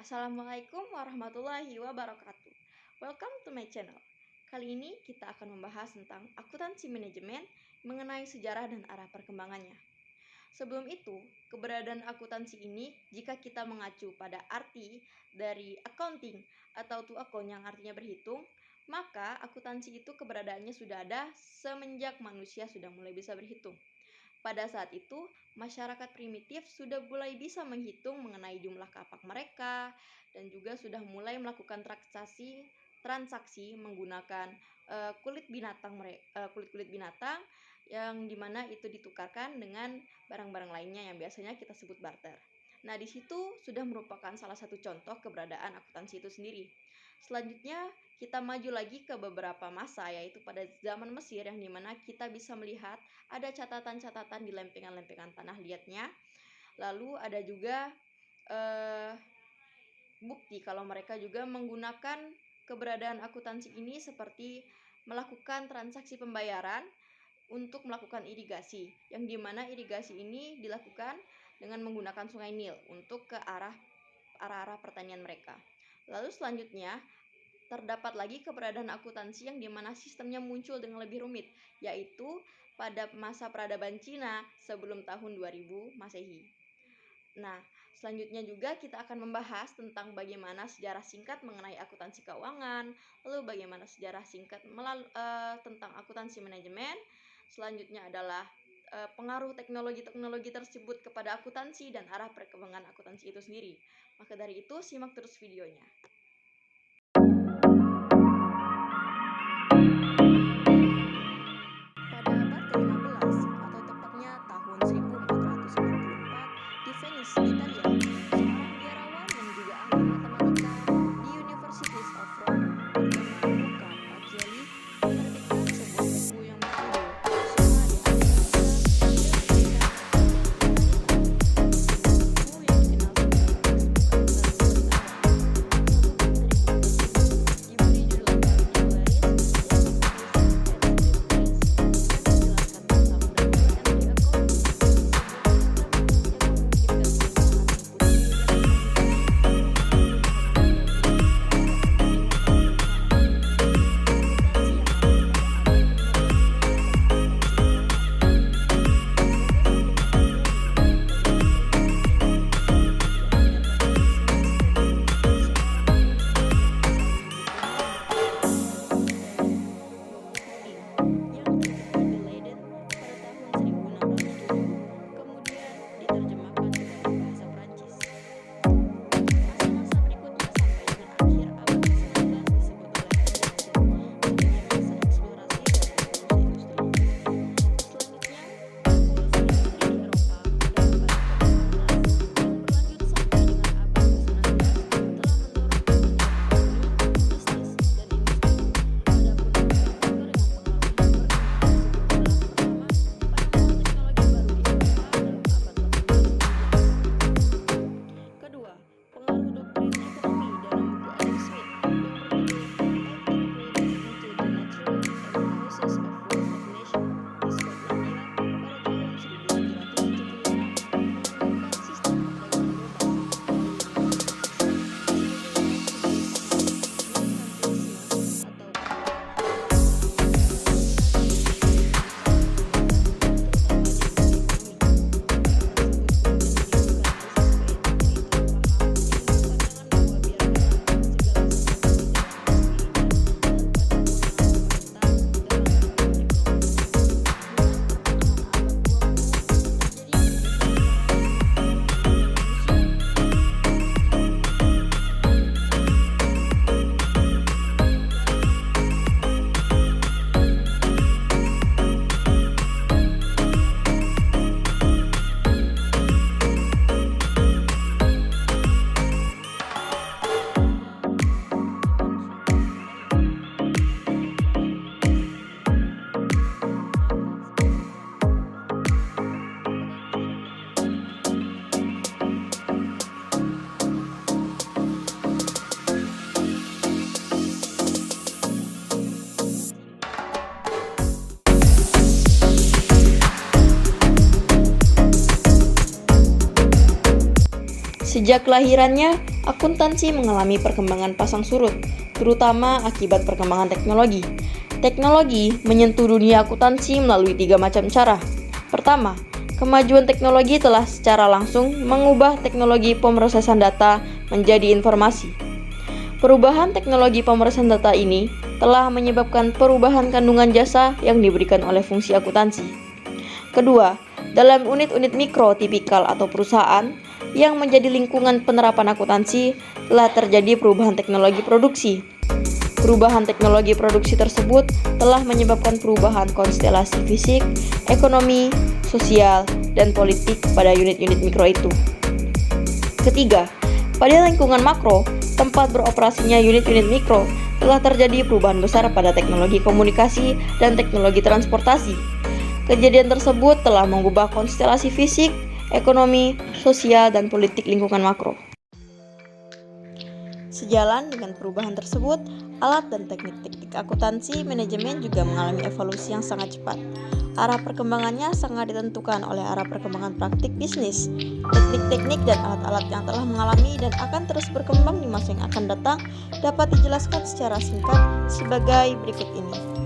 Assalamualaikum warahmatullahi wabarakatuh. Welcome to my channel. Kali ini kita akan membahas tentang akuntansi manajemen mengenai sejarah dan arah perkembangannya. Sebelum itu, keberadaan akuntansi ini jika kita mengacu pada arti dari accounting atau to account yang artinya berhitung, maka akuntansi itu keberadaannya sudah ada semenjak manusia sudah mulai bisa berhitung. Pada saat itu, masyarakat primitif sudah mulai bisa menghitung mengenai jumlah kapak mereka dan juga sudah mulai melakukan transaksi menggunakan kulit binatang yang dimana itu ditukarkan dengan barang-barang lainnya yang biasanya kita sebut barter. Nah, di situ sudah merupakan salah satu contoh keberadaan akuntansi itu sendiri. Selanjutnya, kita maju lagi ke beberapa masa, yaitu pada zaman Mesir yang dimana kita bisa melihat ada catatan-catatan di lempengan-lempengan tanah liatnya. Lalu ada juga bukti kalau mereka juga menggunakan keberadaan akuntansi ini seperti melakukan transaksi pembayaran untuk melakukan irigasi, yang dimana irigasi ini dilakukan dengan menggunakan sungai Nil untuk ke arah pertanian mereka. Lalu selanjutnya terdapat lagi keberadaan akuntansi yang dimana sistemnya muncul dengan lebih rumit, yaitu pada masa peradaban Cina sebelum tahun 2000 Masehi. Nah, selanjutnya juga kita akan membahas tentang bagaimana sejarah singkat mengenai akuntansi keuangan, lalu bagaimana sejarah singkat tentang akuntansi manajemen. Selanjutnya adalah pengaruh teknologi tersebut kepada akuntansi dan arah perkembangan akuntansi itu sendiri. Maka dari itu, simak terus videonya. Sejak kelahirannya, akuntansi mengalami perkembangan pasang surut, terutama akibat perkembangan teknologi. Teknologi menyentuh dunia akuntansi melalui 3 macam cara. Pertama, kemajuan teknologi telah secara langsung mengubah teknologi pemrosesan data menjadi informasi. Perubahan teknologi pemrosesan data ini telah menyebabkan perubahan kandungan jasa yang diberikan oleh fungsi akuntansi. Kedua, dalam unit-unit mikro tipikal atau perusahaan yang menjadi lingkungan penerapan akuntansi telah terjadi perubahan teknologi produksi. Perubahan teknologi produksi tersebut telah menyebabkan perubahan konstelasi fisik, ekonomi, sosial, dan politik pada unit-unit mikro itu. Ketiga, pada lingkungan makro, tempat beroperasinya unit-unit mikro, telah terjadi perubahan besar pada teknologi komunikasi dan teknologi transportasi. Kejadian tersebut telah mengubah konstelasi fisik, ekonomi, sosial, dan politik lingkungan makro. Sejalan dengan perubahan tersebut, alat dan teknik-teknik akuntansi manajemen juga mengalami evolusi yang sangat cepat. Arah perkembangannya sangat ditentukan oleh arah perkembangan praktik bisnis. Teknik-teknik dan alat-alat yang telah mengalami dan akan terus berkembang di masa yang akan datang dapat dijelaskan secara singkat sebagai berikut ini.